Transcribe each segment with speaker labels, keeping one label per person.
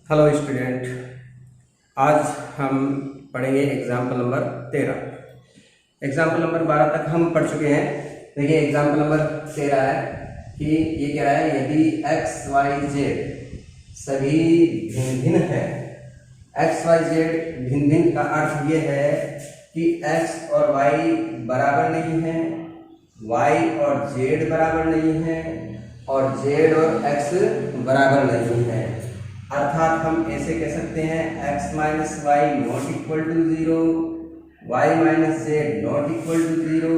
Speaker 1: Hello student, आज हम पढ़ेंगे एग्जाम्पल नंबर 13। एग्जाम्पल नंबर 12 तक हम पढ़ चुके हैं। देखिए एग्जाम्पल नंबर 13 है कि ये कह रहा है यदि एक्स वाई जेड सभी भिन्न भिन्न है। एक्स वाई जेड भिन्न भिन्न का अर्थ ये है कि एक्स और वाई बराबर नहीं है, वाई और जेड बराबर नहीं है और जेड और एक्स बराबर नहीं है। अर्थात हम ऐसे कह सकते हैं x minus y not equal to 0, y minus z not equal to 0,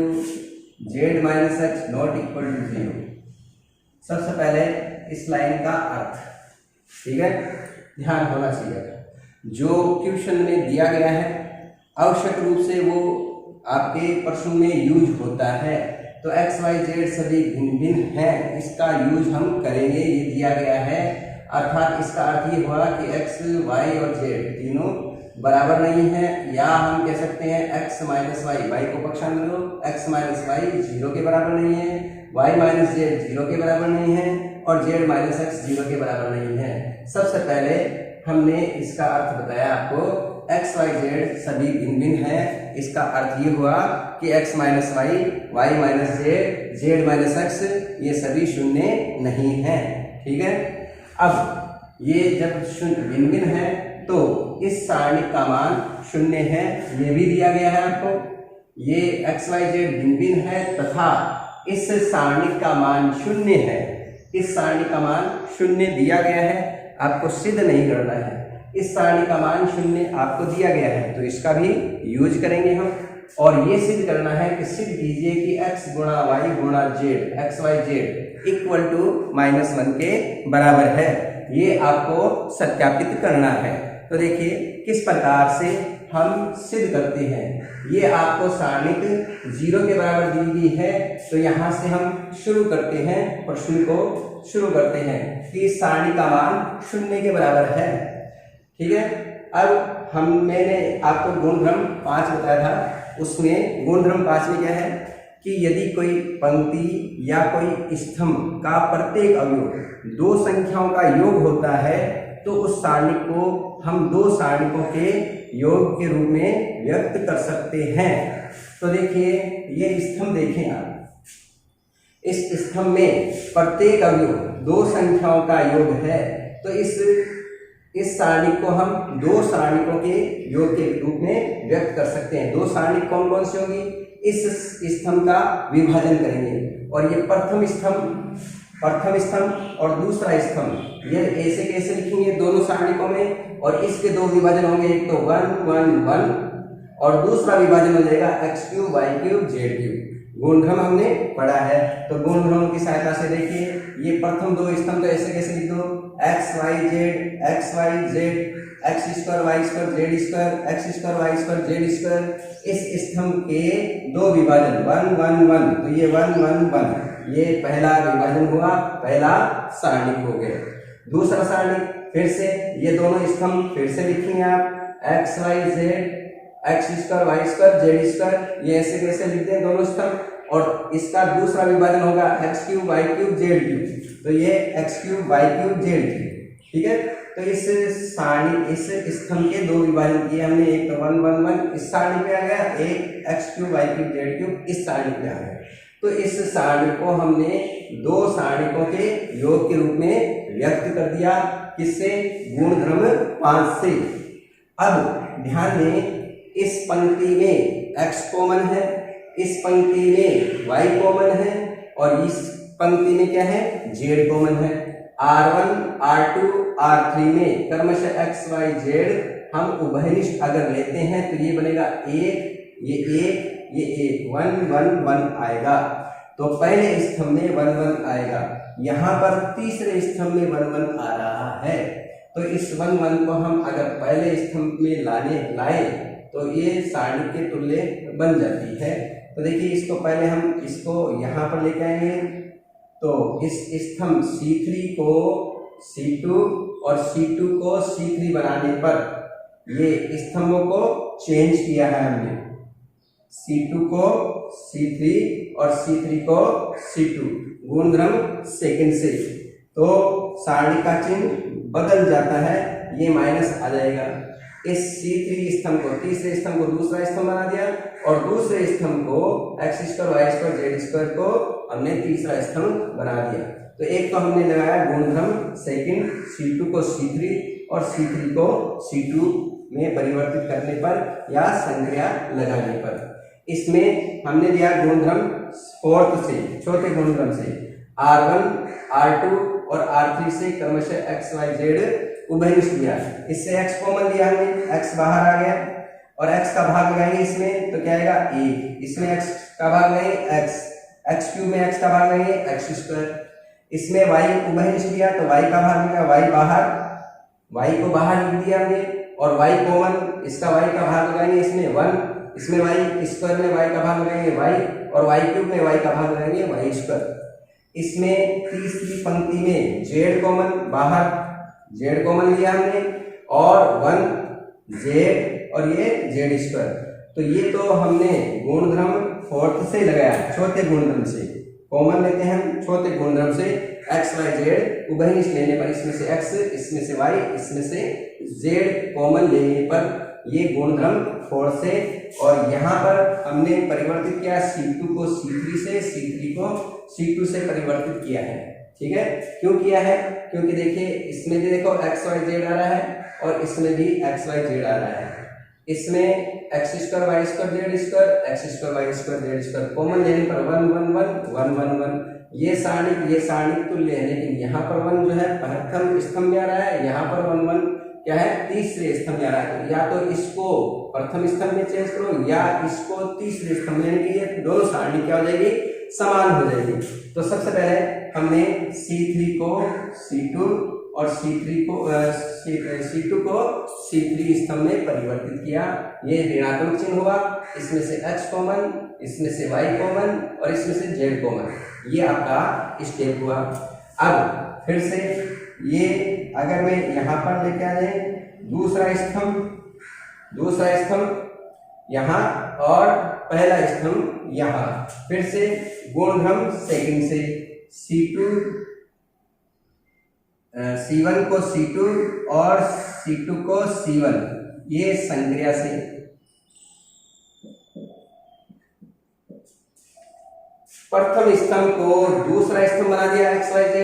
Speaker 1: z minus x not equal to 0। सबसे पहले इस लाइन का अर्थ, ठीक है, ध्यान होना चाहिए। जो क्वेश्चन में दिया गया है आवश्यक रूप से वो आपके प्रश्न में यूज होता है। तो एक्स वाई जेड सभी भिन्न भिन्न हैं, इसका यूज हम करेंगे, ये दिया गया है। अर्थात इसका अर्थ ये हुआ कि एक्स वाई और जेड तीनों बराबर नहीं है, या हम कह सकते हैं एक्स माइनस वाई, वाई को पक्षांतर में लो, एक्स माइनस वाई 0 के बराबर नहीं है, वाई माइनस जेड 0 के बराबर नहीं है और जेड माइनस एक्स 0 के बराबर नहीं है। सबसे पहले हमने इसका अर्थ बताया आपको, एक्स वाई जेड सभी भिन्न भिन्न है। इसका अर्थ ये हुआ कि x minus y, y minus z, z minus x ये सभी शून्य नहीं है, ठीक है। अब ये जब शून्य भिन्न भिन्न है तो इस सारणी का मान शून्य है, ये भी दिया गया है आपको। ये एक्स वाई जेड भिन्न भिन्न है तथा इस सारणी का मान शून्य है, इस सारणी का मान शून्य दिया गया है, आपको सिद्ध नहीं करना है। इस सारणी का मान शून्य आपको दिया गया है तो इसका भी यूज करेंगे हम, और ये सिद्ध करना है कि सिद्ध कीजिए कि x गुणा वाई गुणा z, x y z equal to -1 के बराबर है। ये आपको सत्यापित करना है। तो देखिए किस प्रकार से हम सिद्ध करते हैं। ये आपको सारणिक 0 के बराबर दी गई है, तो यहाँ से हम शुरू करते हैं, प्रश्न को शुरू करते हैं कि इस सारणी का मान 0 के बराबर है, ठीक है। अब मैंने आपको गुणधर्म 5 बताया था, उसमें गुणधर्म 5 में क्या है कि यदि कोई पंक्ति या कोई स्तंभ का प्रत्येक अवयव 2 संख्याओं का योग होता है तो उस सारणी को हम 2 सारणिकों के योग के रूप में व्यक्त कर सकते हैं। तो देखिए ये स्तंभ देखें आप, इस स्तंभ में प्रत्येक अवयव 2 संख्याओं का योग है, तो इस सारणी को हम 2 सारणिकों के योग के रूप में व्यक्त कर सकते हैं। 2 सारणी कौन कौन सी होगी, इस स्तंभ का विभाजन करेंगे और ये प्रथम स्तंभ और दूसरा स्तंभ, ये ऐसे कैसे लिखेंगे दोनों सारणिकों में, और इसके 2 विभाजन होंगे, एक तो 1 1 1 और दूसरा विभाजन हो जाएगा x3 y3 z3। गुणधर्म हमने पढ़ा है, तो गुणधर्मों की सहायता से देखिए ये प्रथम 2 स्तंभ तो ऐसे कैसे लिख दो, x y z x² y² z² x² y² z²। इस स्तंभ के 2 विभाजन 1 1 1, तो ये 1 1 1 ये पहला विभाजन हुआ, पहला सारणिक हो गया। दूसरा सारणिक फिर से ये दोनों स्तंभ फिर से लिखेंगे आप, x y z x² y² z², ये ऐसे कैसे लिखते हैं दोनों स्तंभ, और इसका दूसरा विभाजन होगा x3 y3 z3, तो ये x3 y3 z3, ठीक है। तो इस सारणी, इस स्तंभ के 2 विभाजन किए हमने, एक तो 1 1 1 इस सारणी पे आ गया, एक x3 y3 z3 इस सारणी पे आ गया। तो इस सारणी को हमने 2 सारणिकों के योग के रूप में व्यक्त कर दिया, किससे, गुणधर्म 5 से। अब ध्यान दें, इस पंक्ति में x कॉमन है, इस पंक्ति में y कॉमन है और इस पंक्ति में क्या है, z कॉमन है। R1 R2 R3 में क्रमशः x y z हम उभयनिष्ठ अगर लेते हैं तो ये बनेगा 1 ये 1 1 1 आएगा। तो पहले स्तंभ में 1 1 आएगा, यहाँ पर तीसरे स्तंभ में 1 1 आ रहा है। तो इस 1 1 को हम अगर पहले स्तंभ में लाए तो ये सारणी के तुल्य बन जाती है। तो देखिए इसको पहले हम इसको यहाँ पर लेके आएंगे, तो इस स्तंभ C3 को C2 और C2 को C3 बनाने पर ये स्तंभों को चेंज किया है हमने, C2 को C3 और C3 को C2, गुणधर्म सेकंड से। तो सारणी का चिन्ह बदल जाता है, ये माइनस आ जाएगा। इस C3 स्तंभ को, तीसरे स्तंभ को दूसरा स्तंभ बना दिया और दूसरे स्तंभ को x square y square z square को हमने तीसरा स्तंभ बना दिया। तो एक तो हमने लगाया गुणधर्म, सेकंड C2 को C3 और C3 को C2 में परिवर्तित करने पर या संक्रिया लगाने पर। इसमें हमने दिया गुणधर्म फोर्थ से, चौथे गुणधर्म से R1 R2 और R3 से क्रमशः x y z उभयनिष्ठ दिया। इससे x कॉमन लिया हमने, x बाहर आ गया और x का भाग लगाएंगे इसमें तो क्या आएगा 1, इसमें x का भाग लगाएंगे x क्यूब में x का भाग लगाएंगे x स्क्वायर। इसमें y उभयनिष्ठ दिया तो y का भाग लगेगा y बाहर, y को बाहर लिख दिया हमने और y कॉमन, इसका y का भाग लगाएंगे इसमें 1, इसमें y स्क्वायर में y का भाग लगाएंगे y और y क्यूब में y का भाग लगाएंगे y स्क्वायर। इसमें तीसरी पंक्ति में z कॉमन, बाहर z कॉमन लिया हमने और 1 z और ये z स्क्वायर। तो ये तो हमने गुणधर्म फोर्थ से लगाया, चौथे गुणधर्म से कॉमन लेते हैं हम, चौथे गुणधर्म से x y z उभयनिष्ठ लेने पर इसमें से x, इसमें से y, इसमें से z कॉमन लेने पर ये गुणधर्म फोर्थ से। और यहाँ पर हमने परिवर्तित किया C2 को C3 से, C3 को C2 से परिवर्तित किया है। ठीक है, क्यों किया है? क्योंकि देखिए इसमें भी देखो x y z आ रहा है और इसमें भी x y z आ रहा है। इसमें x square y square z square, x square y square z square common लेने पर 1 1 1 1 1 1 ये सारणी तुल्य है। लेकिन यहाँ पर 1 जो है प्रथम स्तंभ में आ रहा है, यहाँ पर 1 1 क्या है तीसरे स्तंभ में आ रहा है। या तो इसको प्रथम स्तंभ में चेंज करो या इसको तीसरे स्तंभ में, यानी कि ये दोनों सारणी क्या हो जाएगी समान हो जाएगी। तो सबसे पहले हमने C3 को C2 और C2 को C3 स्तंभ में परिवर्तित किया। ये ऋणात्मक चिन्ह हुआ, इसमें से x कॉमन, इसमें से y कॉमन और इसमें से z कॉमन, ये आपका स्टेप हुआ। अब फिर से ये अगर मैं यहाँ पर लेके आ जाए दूसरा स्तंभ यहाँ और पहला स्तंभ यहाँ, फिर से गुणधर्म सेकंड से C1 को C2 और C2 को C1, ये संक्रिया से प्रथम स्तंभ को दूसरा स्तंभ बना दिया। x y z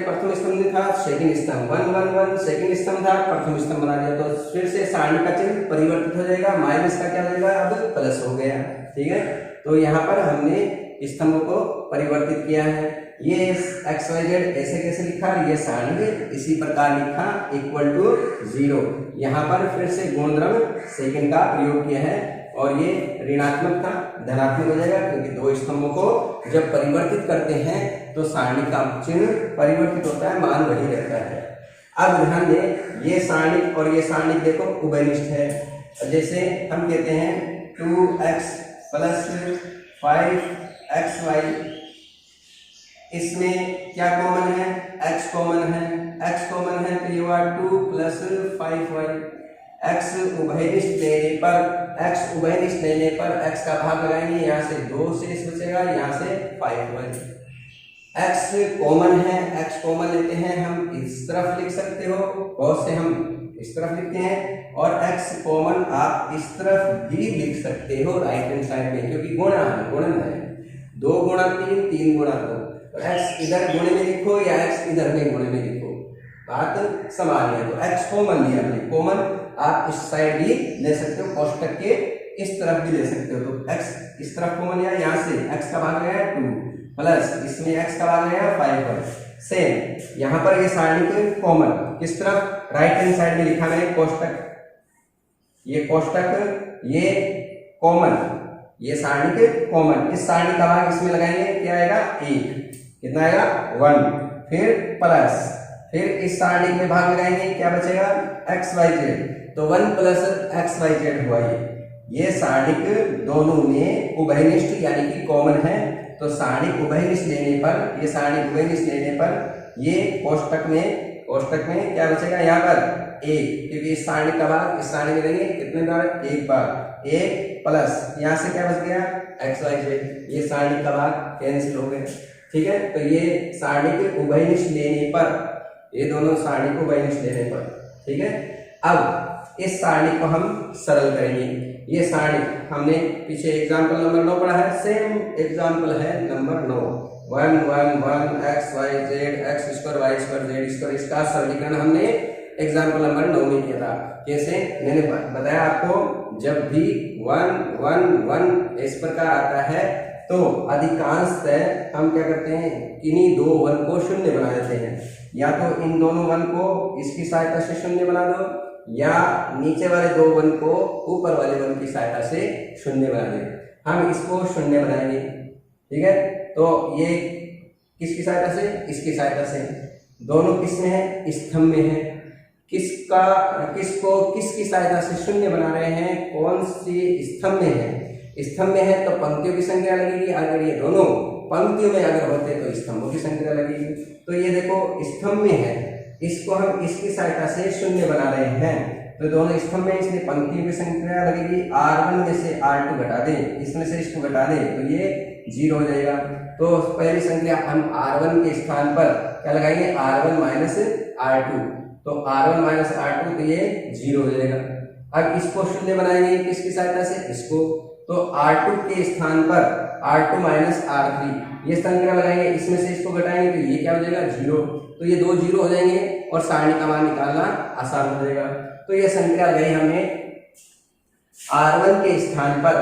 Speaker 1: प्रथम स्तंभ नहीं था, सेकंड स्तंभ 1 1 1 सेकंड स्तंभ था, प्रथम स्तंभ बना दिया। तो फिर से सारणी का चिन्ह परिवर्तित हो जाएगा, माइनस का क्या हो जाएगा अब प्लस हो गया। ठीक है, तो यहाँ पर हमने स्तंभों को परिवर्तित किया है। ये x y z ऐसे कैसे लिखा, ये सारणी इसी प्रकार लिखा इक्वल टू 0। यहाँ पर फिर से गुणधर्म सेकंड का प्रयोग किया है और ये ऋणात्मक था धनात्मक हो जाएगा, क्योंकि दो स्तंभों को जब परिवर्तित करते हैं तो सारणी का चिन्ह परिवर्तित होता है, मान वही रहता है। अब ध्यान दें, ये सारणी और ये सारणी देखो उभयनिष्ठ है। जैसे हम कहते हैं 2x प्लस 5xy, इसमें क्या कॉमन है, x कॉमन है तो ये हुआ 2 प्लस 5y। x उभयनिष्ठ लेने पर x का भाग लगाएंगे, यहाँ से 2 शेष बचेगा, यहाँ से 5y। x कॉमन लेते हैं, हम इस तरफ लिख सकते हो, बहुत से हम इस तरफ लिखते हैं और x कॉमन आप इस तरफ भी लिख सकते हो राइट हैंड साइड में, क्योंकि गुणन है 2 गुणा 3 3 गुणा 2, तो x इधर गुणे में लिखो या x इधर में गुणे में लिखो, बात समान है। तो x कॉमन लिया हमने, कॉमन आप इस साइड भी ले सकते हो, कोष्टक के इस तरफ भी ले सकते हो। तो x इस तरफ कॉमन लिया, यहाँ से x का भाग गया 2 प्लस इसमें x का भाग गया 5y। सेम यहाँ पर ये सारणी को कॉमन किस तरफ, राइट हैंड साइड में लिखा मैंने कोष्टक, ये कोष्टक ये कॉमन, ये सारणी के कॉमन, इस सारणी का भाग इसमें लगाएंगे, क्या आएगा 1, कितना आएगा 1, फिर प्लस, फिर इस सारणी में भाग लगाएंगे, क्या बचेगा x y z, तो 1 प्लस x y z हुआ। ये सारणी दोनों में उभयनिष्ठ यानी कि कॉमन है, तो सारणी उभयनिष्ठ लेने पर, ये सारणी उभयनिष्ठ लेने पर ये कोष्टक में क्या बचेगा यहाँ पर 1, क्योंकि इस सारणी का भाग इस सारणी में लेंगे कितने बार, 1 बार, 1 प्लस यहाँ से क्या बच गया x y z, ये सारणी का भाग कैंसिल हो गया। ठीक है, तो ये सारणिक उभयनिष्ठ लेने पर, ये दोनों सारणिक उभयनिष्ठ लेने पर, ठीक है। अब इस सारणी को हम सरल करेंगे। ये सारणी हमने पीछे एग्जाम्पल नंबर 9 पढ़ा है, सेम एग्जाम्पल है number 9, 1 1 1 x y z x square y square z square, इसका सरलीकरण हमने एग्जाम्पल नंबर 9 में किया था। कैसे, मैंने बताया आपको, जब भी 1 1 1 इस प्रकार आता है तो अधिकांशतः हम क्या करते हैं, इन्हीं दो 1 को शून्य बना देते हैं। या तो इन दोनों 1 को इसकी सहायता से शून्य बना दो, या नीचे वाले दो 1 को ऊपर वाले 1 की सहायता से शून्य बना दें। हम इसको शून्य बनाएंगे, ठीक है। तो ये किसकी सहायता से, इसकी सहायता से। दोनों किस में है, स्तंभ में है। किसको किसकी सहायता से शून्य बना रहे हैं, कौन सी स्तंभ में है। स्तंभ में है तो पंक्तियों की संख्या लगेगी, अगर ये दोनों पंक्तियों में अगर होते तो स्तंभों की संख्या लगेगी। तो ये देखो स्तंभ में है, इसको हम इसकी सहायता से शून्य बना रहे हैं, तो दोनों स्तंभ में, इसलिए पंक्तियों की संख्या लगेगी। R1 में से R2 घटा दें, इसमें से इसको घटा दें तो ये 0 हो जाएगा। तो पहली संख्या हम R1 के स्थान पर क्या लगाएंगे, R1 माइनस R2, तो R1 माइनस R2 तो ये 0 हो जाएगा। अब इसको शून्य बनाएंगे किसकी सहायता से, इसको, तो R2 के स्थान पर R2 माइनस R3 ये संख्या लगाएंगे, इसमें से इसको घटाएंगे तो ये क्या हो जाएगा, 0। तो ये 2 0 हो जाएंगे और सारणी का मान निकालना आसान हो जाएगा। तो ये संख्या गई हमें R1 के स्थान पर,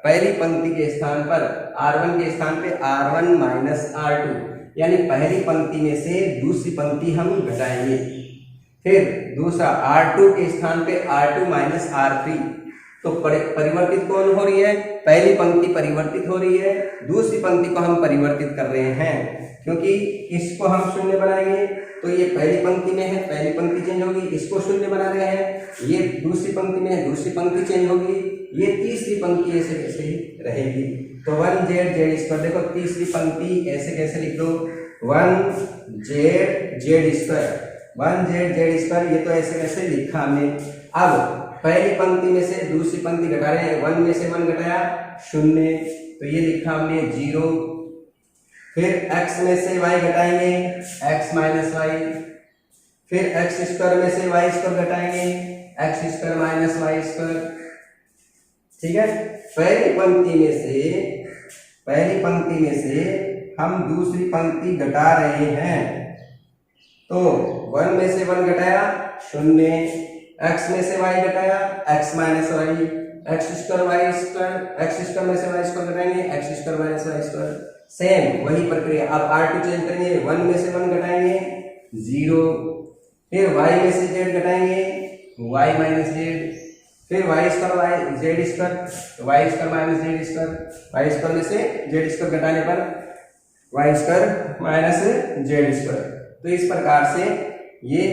Speaker 1: पहली पंक्ति के स्थान पर, R1 के स्थान पे R1 माइनस R2, यानी पहली पंक्ति में से दूसरी पंक्ति हम घटाएंगे। फिर दूसरा R2 के स्थान पे R2 माइनस R3, तो परिवर्तित कौन हो रही है, पहली पंक्ति परिवर्तित हो रही है, दूसरी पंक्ति को हम परिवर्तित कर रहे हैं, क्योंकि इसको हम शून्य बनाएंगे तो ये पहली पंक्ति में है, पहली पंक्ति चेंज होगी, इसको शून्य बना रहे हैं, ये दूसरी पंक्ति में है, दूसरी पंक्ति चेंज होगी, ये तीसरी पंक्ति ऐसे कैसे रहेगी। तो 1z स्क्वायर, देखो तीसरी पंक्ति ऐसे कैसे लिख दो, 1z स्क्वायर, 1z स्क्वायर, ये तो ऐसे कैसे लिखा हमने। अब पहली पंक्ति में से दूसरी पंक्ति घटा रहे हैं, 1 में से 1 घटाया 0, तो ये लिखा हमने 0। फिर x में से y घटाएंगे, x माइनस y, फिर x स्क्वायर में से y स्क्वायर घटाएंगे, x square minus y square, ठीक है। पहली पंक्ति में से हम दूसरी पंक्ति घटा रहे हैं, तो 1 में से 1 घटाया 0, x में से y घटाया x minus y, x square y square, x square में से y स्क्वायर घटाएंगे, x square minus y square, same वही प्रक्रिया। अब R2 चेंज करेंगे, 1 में से 1 घटाएंगे 0, फिर y में से z घटाएंगे y माइनस z, फिर y square z square, y square minus z square, y square में से z स्क्वायर घटाने पर y square minus z square. तो इस प्रकार से ये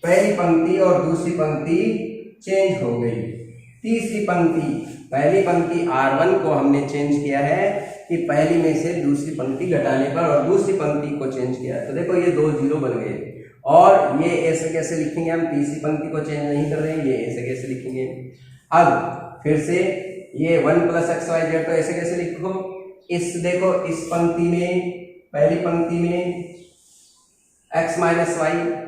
Speaker 1: पहली पंक्ति और दूसरी पंक्ति चेंज हो गई। तीसरी पंक्ति, पहली पंक्ति R1 को हमने चेंज किया है कि पहली में से दूसरी पंक्ति घटाने पर, और दूसरी पंक्ति को चेंज किया, तो देखो ये 2 0 बन गए। और ये ऐसे कैसे लिखेंगे, हम तीसरी पंक्ति को चेंज नहीं कर रहे हैं, ये ऐसे कैसे लिखेंगे। अब फिर से ये 1 प्लस एक्स वाई जेड, तो ऐसे कैसे लिखो, इस देखो इस पंक्ति में, पहली पंक्ति में x माइनस वाई,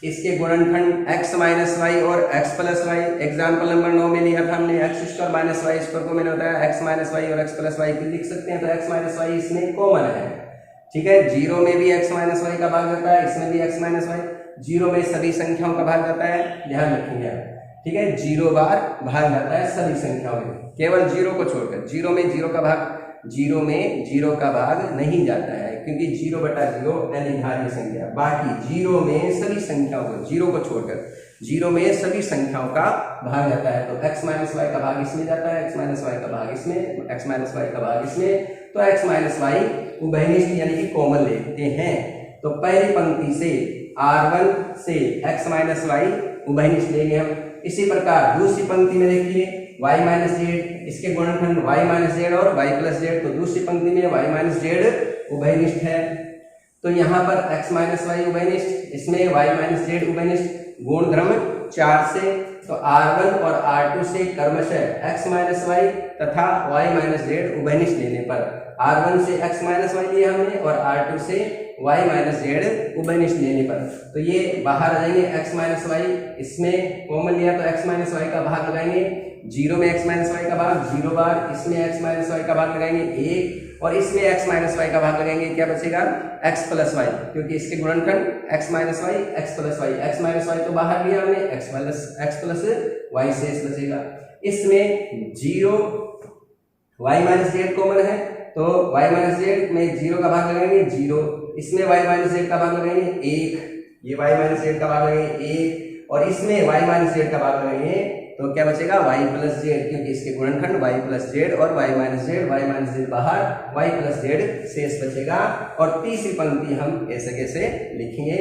Speaker 1: इसके गुणनखंड x माइनस वाई और x plus y. Example number 9 में लिया था हमने, x square minus y square को मैंने बताया x माइनस वाई और x प्लस वाई को लिख सकते हैं, तो x माइनस वाई इसमें कॉमन है, ठीक है। 0 में भी x माइनस वाई का भाग जाता है, इसमें भी x माइनस वाई, 0 में सभी संख्याओं का भाग जाता है, ध्यान रखेंगे आप, ठीक है। 0 बार भाग जाता है सभी संख्याओं में, केवल 0 को छोड़कर। 0 में 0 का भाग, 0 में 0 का भाग नहीं जाता है, क्योंकि 0/0 अनिर्धारित संख्या। बाकी 0 में सभी संख्याओं को, 0 को छोड़कर 0 में सभी संख्याओं का भाग जाता है। तो x माइनस वाई का भाग इसमें जाता है, x माइनस वाई का भाग इसमें, x माइनस वाई का भाग इसमें, तो x माइनस वाई उभयनिष्ठ यानी कि कॉमन लेते हैं। तो पहली पंक्ति से R1 से x माइनस वाई उभयनिष्ठ लेंगे हम। इसी प्रकार दूसरी पंक्ति में देखिए y माइनस जेड, इसके गुणनखंड y माइनस जेड और y प्लस जेड, तो दूसरी पंक्ति में y माइनस जेड उभयनिष्ठ है, तो यहाँ पर x माइनस वाई उभयनिष्ठ, इसमें y माइनस जेड उभयनिष्ठ, गुण धर्म 4 से, तो R1 और R2 से क्रमशः x माइनस वाई तथा y माइनस जेड उभयनिष्ठ लेने पर R1 से x माइनस वाई लिया हमने और R2 से y माइनस जेड उभयनिष्ठ लेने पर, तो ये बाहर आ जाएंगे x माइनस वाई, इसमें कॉमन लिया तो x माइनस वाई का भाग लगाएंगे, 0 में x माइनस वाई का भाग 0 बार, इसमें x माइनस वाई का भाग लगाएंगे 1 और इसमें x माइनस वाई का भाग लगाएंगे, क्या बचेगा x प्लस वाई, क्योंकि इसके गुणनखंड x minus y x plus y, x minus y तो बाहर लिया हमने, x प्लस वाई शेष बचेगा। इसमें 0 y माइनस जेड कॉमन है तो y माइनस जेड में 0 का भाग लगाएंगे 0, इसमें y माइनस जेड का भाग लगाएंगे 1, ये y माइनस जेड का भाग लगाएंगे 1 और इसमें y माइनस जेड का भाग लगाएंगे, तो क्या बचेगा y प्लस जेड, क्योंकि इसके गुणनखंड y प्लस जेड और y माइनस जेड बाहर, y प्लस जेड शेष बचेगा। और तीसरी पंक्ति हम ऐसे कैसे लिखेंगे,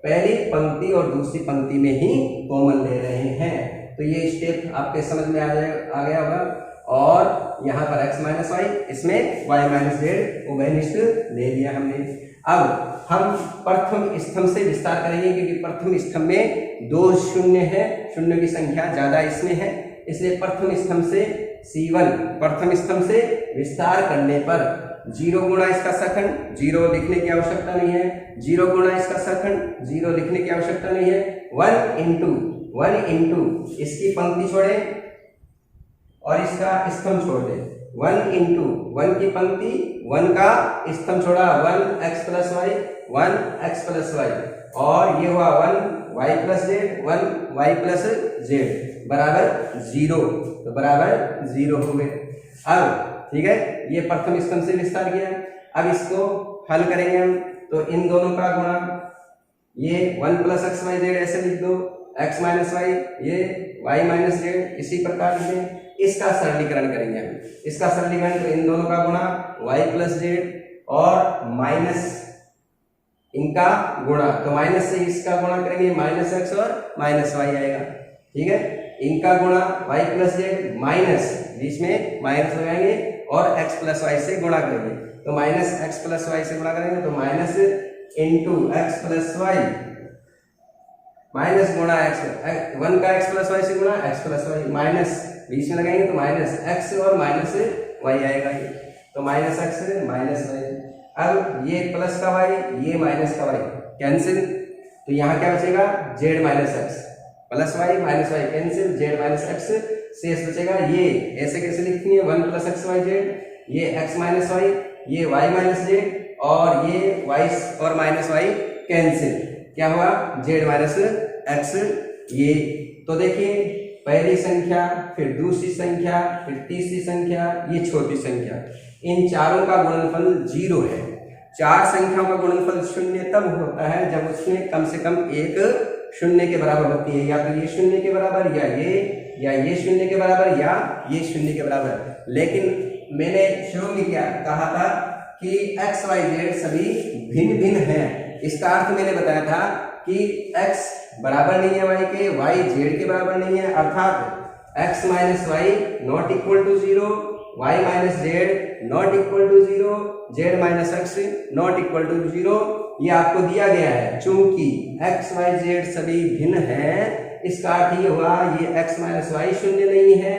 Speaker 1: पहली पंक्ति और दूसरी पंक्ति में ही कॉमन ले रहे हैं, तो ये स्टेप आपके समझ में आ गया होगा। और यहाँ पर x माइनस वाई, इसमें y माइनस जेड उभयनिष्ठ ले लिया हमने। अब हम प्रथम स्तंभ से विस्तार करेंगे, क्योंकि प्रथम स्तंभ में 2 शून्य है, शून्य की संख्या ज्यादा इसमें है, इसलिए प्रथम स्तंभ से C1 प्रथम स्तंभ से विस्तार करने पर 0 गुणा इसका सखंड, 0 लिखने की आवश्यकता नहीं है, 0 गुणा इसका सखंड, 0 लिखने की आवश्यकता नहीं है, 1 इंटू इसकी पंक्ति छोड़े और इसका स्तंभ छोड़ दे, 1 इंटू 1 की पंक्ति 1 का स्तंभ छोड़ा, 1x plus Y 1x plus Y और ये हुआ 1y plus Z 1y plus Z बराबर 0, तो बराबर 0 हो गए। अब ठीक है, ये प्रथम स्तंभ से विस्तार किया। अब इसको हल करेंगे हम, तो इन दोनों का गुणा, ये 1 प्लस एक्स वाई जेड ऐसे लिख दो, x माइनस वाई ये y माइनस जेड इसी प्रकार लिखें। इसका सरलीकरण करेंगे हम, इसका सरलीकरण तो इन दोनों का गुणा y प्लस जेड और माइनस इनका गुणा, तो माइनस से इसका गुणा करेंगे, माइनस एक्स और माइनस वाई आएगा, ठीक है। इनका गुणा y प्लस जेड माइनस बीच में माइनस लगाएंगे और x प्लस वाई से गुणा करेंगे, तो माइनस एक्स प्लस वाई से गुणा करेंगे, तो minus into x plus y minus गुणा एक्स, 1 का एक्स प्लस वाई से गुणा एक्स प्लस वाई, माइनस बीच में लगाएंगे तो माइनस एक्स और माइनस वाई आएगा, ये तो माइनस एक्स माइनस वाई। अब ये प्लस का वाई, ये माइनस का वाई कैंसिल, तो यहाँ क्या बचेगा z minus x, plus y minus y cancel, z minus x शेष बचेगा। ये ऐसे कैसे लिखनी है, 1 प्लस एक्स वाई जेड, ये एक्स माइनस वाई, ये वाई माइनस जेड और ये वाई और माइनस वाई कैंसिल, क्या हुआ जेड माइनस एक्स। ये तो देखिए पहली संख्या, फिर दूसरी संख्या, फिर तीसरी संख्या, ये छोटी संख्या, इन चारों का गुणनफल 0 है। 4 संख्याओं का गुणनफल 0 तब होता है जब उसमें कम से कम एक 0 के बराबर होती है, या तो ये 0 के बराबर या ये 0 के बराबर या ये 0 के बराबर। लेकिन मैंने शुरू में क्या कहा था कि x y z सभी भिन्न भिन्न हैं। इसका अर्थ मैंने बताया था कि x बराबर नहीं है y के, y z के बराबर नहीं है, अर्थात x minus y not equal to 0, y minus z not equal to 0, z minus x not equal to 0, ये आपको दिया गया है। चूंकि x y z सभी भिन्न हैं, इसका अर्थ ये हुआ ये x माइनस वाई 0 नहीं है,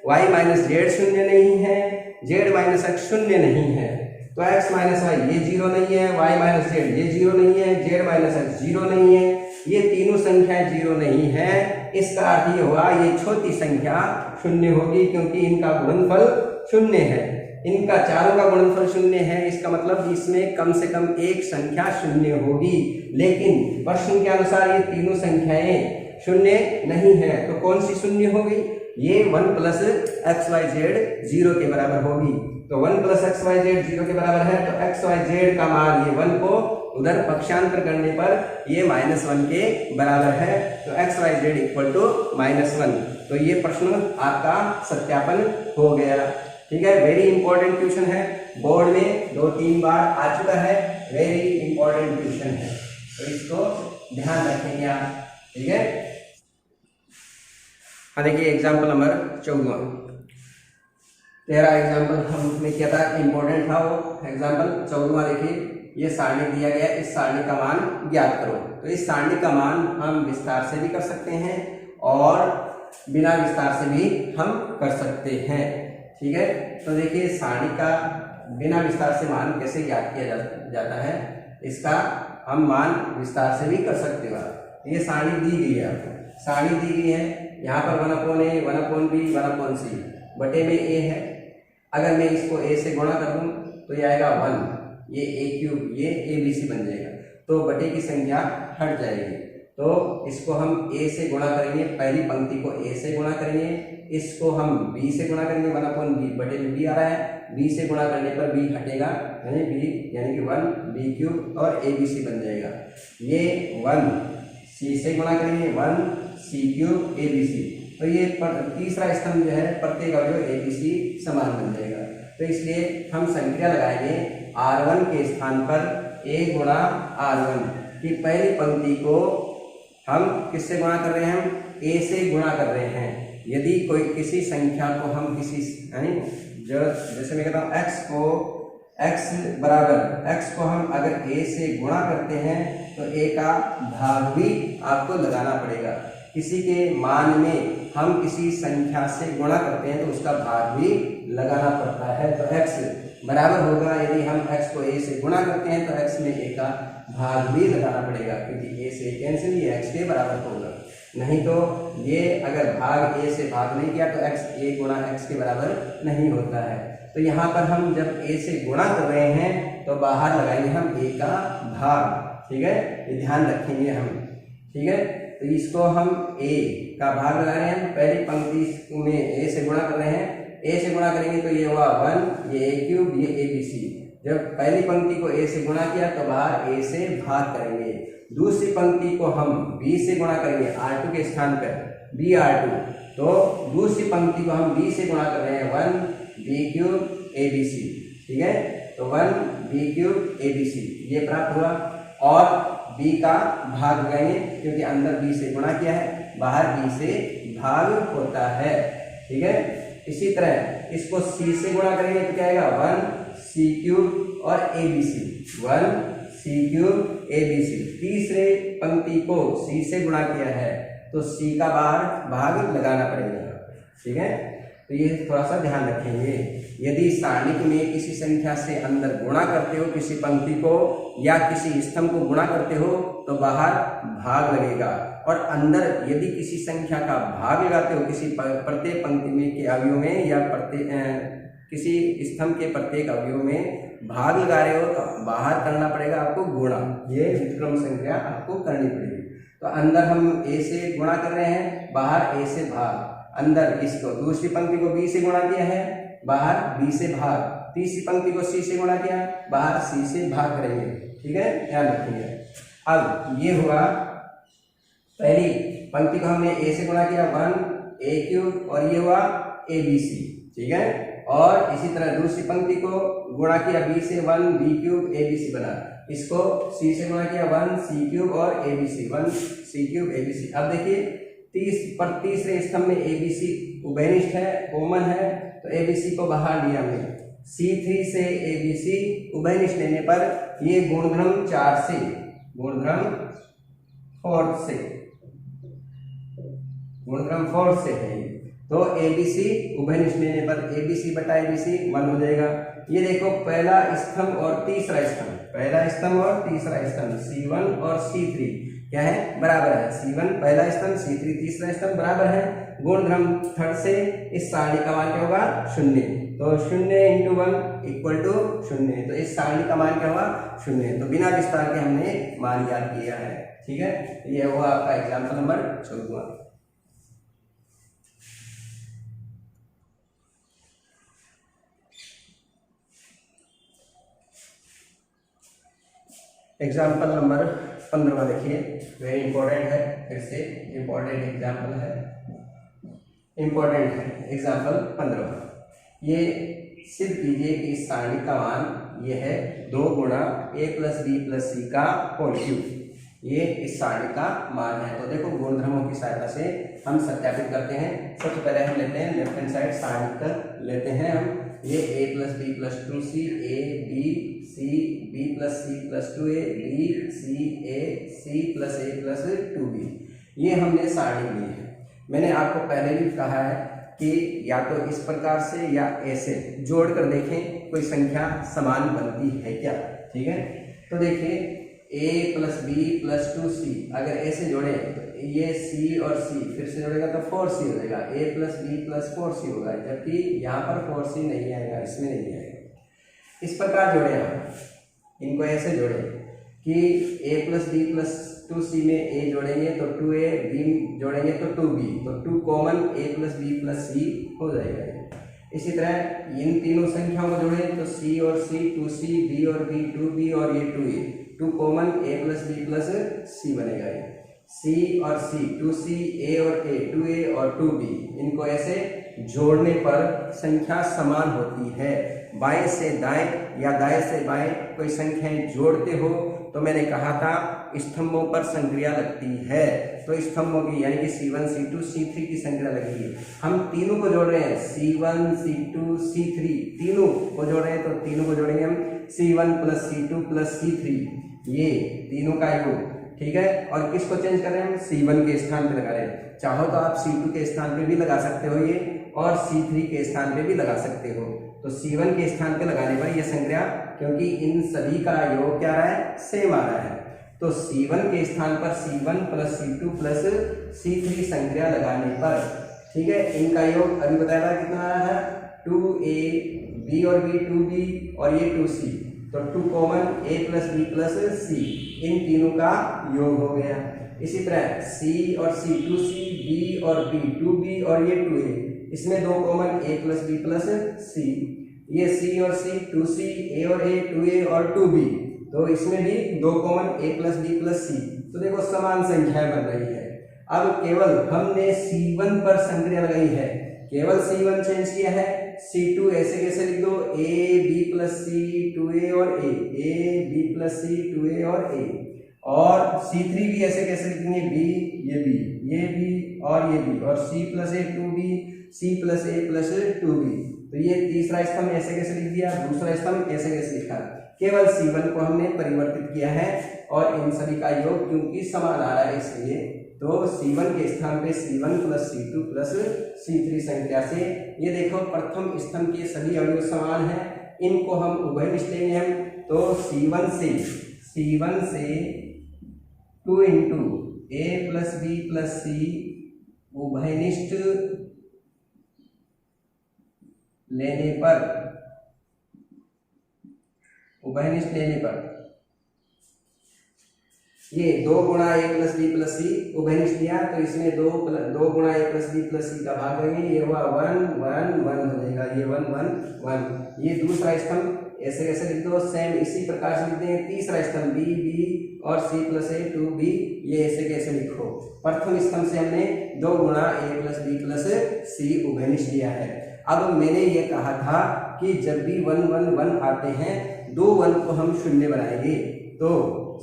Speaker 1: y माइनस जेड 0 नहीं है, z माइनस एक्स 0 नहीं है, तो x माइनस वाई ये 0 नहीं है, y माइनस जेड ये 0 नहीं है, z माइनस एक्स 0 नहीं है, ये तीनों संख्याएं 0 नहीं है। इसका अर्थ ये हुआ ये छोटी संख्या 0 होगी, क्योंकि इनका गुणनफल 0 है, इनका चारों का गुणनफल 0 है। इसका मतलब इसमें कम से कम एक संख्या 0 होगी, लेकिन प्रश्न के अनुसार ये तीनों संख्याएं 0 नहीं है, तो कौन सी 0 होगी, ये 1 प्लस एक्स वाई जेड 0 के बराबर होगी। तो 1 प्लस एक्स वाई जेड 0 के बराबर है, तो एक्स वाई जेड का मान ये 1 को उधर पक्षांतर करने पर ये -1 के बराबर है, तो x y z equal to -1। तो ये प्रश्न आपका सत्यापन हो गया, ठीक है। वेरी इंपॉर्टेंट क्वेश्चन है, बोर्ड में 2-3 बार आ चुका है, वेरी इंपॉर्टेंट क्वेश्चन है, तो इसको ध्यान रखेंगे आप, ठीक है। हाँ देखिए एग्जाम्पल नंबर 14, 13 एग्जाम्पल हमने किया था, इंपॉर्टेंट था वो एग्जाम्पल। 14वां देखिए, ये सारणी दिया गया, इस सारणी का मान ज्ञात करो। तो इस सारणी का मान हम विस्तार से भी कर सकते हैं और बिना विस्तार से भी हम कर सकते हैं। ठीक है, तो देखिए सारणी का बिना विस्तार से मान कैसे ज्ञात किया जाता है, इसका हम मान विस्तार से भी कर सकते हैं। ये सारणी दी गई है आपको, सारणी दी गई है, यहाँ पर 1/a 1/b 1/c बटे में a है। अगर मैं इसको a से गुणा कर दूं तो ये आएगा 1, ये a³ ये abc बन जाएगा, तो बटे की संख्या हट जाएगी। तो इसको हम a से गुणा करेंगे, पहली पंक्ति को a से गुणा करेंगे, इसको हम b से गुणा करेंगे, 1/b बटे में b आ रहा है, b से गुणा करने पर b हटेगा, यानी b यानी कि 1b³ और abc बन जाएगा। ये 1 c से गुणा करेंगे, 1c³ abc, तो ये तीसरा स्तंभ जो है प्रत्येक अवयव abc समान बन जाएगा। तो इसलिए हम संक्रिया लगाएंगे r1 के स्थान पर a गुणा r1 की पहली पंक्ति को हम किससे गुणा कर रहे हैं, हम a से गुणा कर रहे हैं। यदि कोई किसी संख्या को हम किसी जैसे मैं कहता हूँ x को हम अगर a से गुणा करते हैं तो a का भाग भी आपको लगाना पड़ेगा। किसी के मान में हम किसी संख्या से गुणा करते हैं तो उसका भाग भी लगाना पड़ता है। तो x बराबर होगा, यदि हम x को a से गुणा करते हैं तो x में a का भाग भी लगाना पड़ेगा, क्योंकि a से कैंसिल, ये x के बराबर होगा। नहीं तो ये अगर भाग a से भाग नहीं किया तो x a गुणा x के बराबर नहीं होता है। तो यहाँ पर हम जब a से गुणा कर रहे हैं तो बाहर लगाएंगे हम a का भाग। ठीक है, ये ध्यान रखेंगे हम। ठीक है, तो इसको हम a का भाग लगा रहे हैं, पहली पंक्ति में a से गुणा कर रहे हैं, a से गुणा करेंगे तो ये हुआ 1, ये a³ ये abc। जब पहली पंक्ति को a से गुणा किया तो बाहर a से भाग करेंगे। दूसरी पंक्ति को हम b से गुणा करेंगे, r2 के स्थान पर br2, तो दूसरी पंक्ति को हम b से गुणा कर रहे हैं, 1b³ abc। ठीक है, तो 1b³ abc ये प्राप्त हुआ, और b का भाग लगाएंगे क्योंकि अंदर b से गुणा किया है, बाहर b से भाग होता है। ठीक है, इसी तरह इसको c से गुणा करेंगे तो क्या आएगा, 1c³ और abc, 1c³ abc। तीसरे पंक्ति को c से गुणा किया है तो c का भाग लगाना पड़ेगा। ठीक है, तो ये थोड़ा सा ध्यान रखेंगे। यदि सारणी में किसी संख्या से अंदर गुणा करते हो, किसी पंक्ति को या किसी स्तंभ को गुणा करते हो तो बाहर भाग लगेगा, और अंदर यदि किसी संख्या का भाग लगाते हो, किसी प्रत्येक पंक्ति में के अवयव में या किसी स्तंभ के प्रत्येक अवयव में भाग लगा रहे हो तो बाहर करना पड़ेगा आपको गुणा। ये व्युत्क्रम संख्या आपको करनी पड़ेगी। तो अंदर हम a से गुणा कर रहे हैं, बाहर a से भाग। अंदर इसको दूसरी पंक्ति को b से गुणा किया है, बाहर b से भाग। तीसरी पंक्ति को c से गुणा किया, बाहर c से भाग करेंगे। ठीक है, ध्यान रखेंगे। अब ये हुआ, पहली पंक्ति को हमने a से गुणा किया, 1a³ और ये हुआ abc। ठीक है, और इसी तरह दूसरी पंक्ति को गुणा किया b से, 1b³ abc बना। इसको c से गुणा किया, 1c³ और abc, 1c³ abc। अब देखिए तीसरे स्तंभ में abc उभयनिष्ठ है, कॉमन है, तो abc को बाहर लिया हमने। c3 से abc उभयनिष्ठ लेने पर ये गुणधर्म 4 से, गुणधर्म 4 से है, तो abc उभयनिष्ठ लेने पर abc बटा abc 1 हो जाएगा। ये देखो पहला स्तंभ और तीसरा स्तंभ, पहला स्तंभ और तीसरा स्तंभ c1 और c3 क्या है, बराबर है। c1 पहला स्तंभ, c3 तीसरा स्तंभ बराबर है। गुणधर्म 3 से इस सारणी का मान क्या होगा, 0। तो 0 × 1 = 0, तो इस सारणी का मान क्या होगा, 0। तो बिना विस्तार के हमने मान ज्ञात किया है। ठीक है, ये हुआ आपका एग्जाम्पल नंबर 14। एग्जाम्पल नंबर 15 देखिए, वेरी इंपॉर्टेंट है, फिर से इंपॉर्टेंट एग्जाम्पल है, इंपॉर्टेंट है। एग्जाम्पल 15, ये सिद्ध कीजिए कि इस सारणी का मान ये है 2 गुणा a + b + c का होल क्यूब। ये इस सारणी का मान है। तो देखो गुणधर्मों की सहायता से हम सत्यापित करते हैं। सबसे पहले हम लेते हैं लेफ्ट हैंड साइड सारणी कर लेते हैं हम। ये a + b + 2c, a b c, b + c + 2a, b c a, c + a + 2b, ये हमने सारणी ली है। मैंने आपको पहले भी कहा है कि या तो इस प्रकार से या ऐसे जोड़कर देखें कोई संख्या समान बनती है क्या। ठीक है, तो देखिए a + b + 2c अगर ऐसे जोड़े तो ये c और c फिर से जोड़ेगा तो 4c हो जाएगा, a + b + 4c होगा, जबकि यहाँ पर 4c नहीं आएगा, इसमें नहीं आएगा। इस प्रकार जोड़े आप इनको ऐसे जोड़े कि a + b + 2c में a जोड़ेंगे तो 2a, b जोड़ेंगे तो 2b, तो 2 कॉमन a + b + c हो जाएगा। इसी तरह इन तीनों संख्याओं को जोड़ें तो c और c 2c, b और b 2b और ये 2a, 2 common a + b + c बनेगा। ये c और c 2c, a और a 2a और 2b, इनको ऐसे जोड़ने पर संख्या समान होती है। बाएं से दाएं या दाएं से बाएं कोई संख्याएं जोड़ते हो तो मैंने कहा था स्तंभों पर संक्रिया लगती है, तो स्तंभों की यानी कि C1, C2, C3 की संक्रिया लगती है। हम तीनों को जोड़ रहे हैं, C1, C2, C3 तीनों को जोड़ रहे हैं, तो तीनों को जोड़ेंगे हम C1 + C2 + C3, ये तीनों का योग। ठीक है, और किसको चेंज कर रहे हैं हम, C1 के स्थान पे लगा रहे हैं। चाहो तो आप C2 के स्थान पे भी लगा सकते हो ये, और C3 के स्थान पे भी लगा सकते हो। तो C1 के स्थान पे लगाने पर यह संक्रिया, क्योंकि इन सभी का योग क्या रहा है, सेम आ रहा है, तो C1 के स्थान पर C1 + C2 + C3 संक्रिया लगाने पर, ठीक है, इनका योग अभी बताया था कितना आ रहा है, 2a, b और b 2b और ये 2c, तो 2 कॉमन a + b + c, इन तीनों का योग हो गया। इसी तरह c और c 2c, b और b 2b और ये 2a, इसमें 2 कॉमन a + b + c, ये c और c 2c, a और a 2a और 2b, तो इसमें भी 2 कॉमन a + b + c, तो देखो समान संख्याएं बन रही है। अब केवल हमने C1 पर संक्रिया लगाई है, केवल C1 चेंज किया है, C2 ऐसे कैसे लिख दो, a b + c 2a और a b + c 2a और a, और C3 भी ऐसे कैसे लिखेंगे, b ये b और ये b, और c + a 2b, c + a + 2b, तो ये तीसरा स्तंभ ऐसे कैसे लिख दिया, दूसरा स्तंभ ऐसे कैसे लिखा, केवल C1 को हमने परिवर्तित किया है, और इन सभी का योग क्योंकि समान आ रहा है इसलिए, तो C1 के स्थान पे C1 + C2 + C3 संख्या से, ये देखो प्रथम स्तंभ के सभी अवयव समान हैं, इनको हम उभयनिष्ठ लेंगे हम, तो C1 से 2 × a + b + c उभयनिष्ठ लेने पर ये 2 × a + b + c उभयनिष्ठ लिया, तो इसमें 2 × a + b + c का भाग करेंगे, ये हुआ 1 1 1 हो जाएगा, ये 1 1 1, ये दूसरा स्तंभ ऐसे कैसे लिख दो, सेम इसी प्रकार से लिखते हैं। तीसरा स्तंभ b और c + a 2b, ये ऐसे कैसे लिखो, प्रथम स्तंभ से हमने 2 × a + b + c उभयनिष्ठ लिया है। अब मैंने ये कहा था कि जब भी 1 1 1 आते हैं, 2 1 को हम शून्य बनाएंगे, तो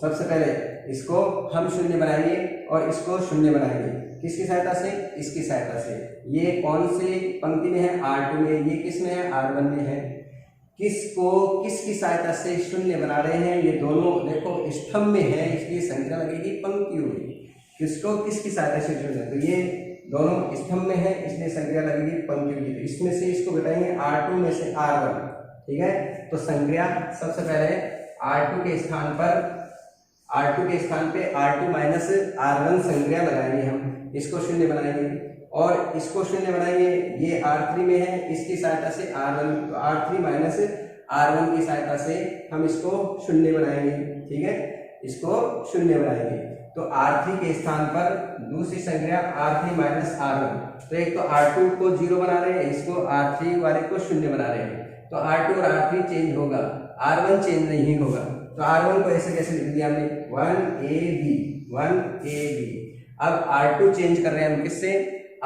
Speaker 1: सबसे पहले इसको हम शून्य बनाएंगे और इसको शून्य बनाएंगे, किसकी सहायता से, इसकी सहायता से। ये कौन सी पंक्ति में है, R2 में, ये किस में है, R1 में है। किसकी सहायता से शून्य बना रहे हैं, ये दोनों देखो स्तंभ में है, इसलिए संख्या लगेगी पंक्तियों में, किसकी सहायता से शून्य, तो ये दोनों स्तंभ में है इसलिए संक्रिया लगेगी पंक्तियों की, तो इसमें से इसको घटाएंगे R2 में से R1, ठीक है। तो संक्रिया सबसे पहले R2 के स्थान पे R2 - R1 संक्रिया लगाएंगे हम, इसको शून्य बनाएंगे और इसको शून्य बनाएंगे, ये R3 में है, इसकी सहायता से R1, तो R3 - R1 की सहायता से हम इसको शून्य बनाएंगे, ठीक है, इसको शून्य बनाएंगे। तो R3 के स्थान पर दूसरी संख्या R3 - R1, तो एक तो R2 को 0 बना रहे हैं, इसको R3 वाले को शून्य बना रहे हैं, तो R2 और R3 चेंज होगा, R1 चेंज नहीं होगा, तो R1 को ऐसे कैसे लिख दिया हमने, 1AB। अब R2 चेंज कर रहे हैं हम किससे,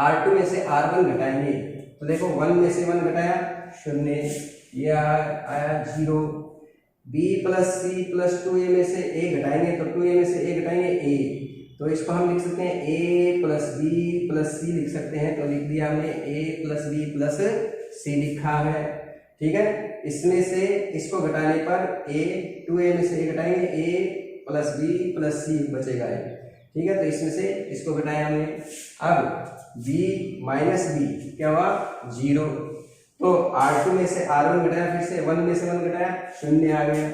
Speaker 1: R2 में से R1 घटाएंगे, तो देखो 1 में से 1 घटाया 0, ये आया 0, b + c + 2a में से a घटाएंगे, तो 2a में से a घटाएंगे a, तो इसको हम लिख सकते हैं a + b + c लिख सकते हैं, तो लिख दिया हमने a + b + c लिखा है, ठीक है। इसमें से इसको घटाने पर a 2a में से a घटाएंगे, a + b + c बचेगा, ठीक है, तो इसमें से इसको घटाया हमने। अब b माइनस बी क्या हुआ 0, तो R2 में से R1 घटाया, फिर से 1 में से 1 घटाया 0 आ गया।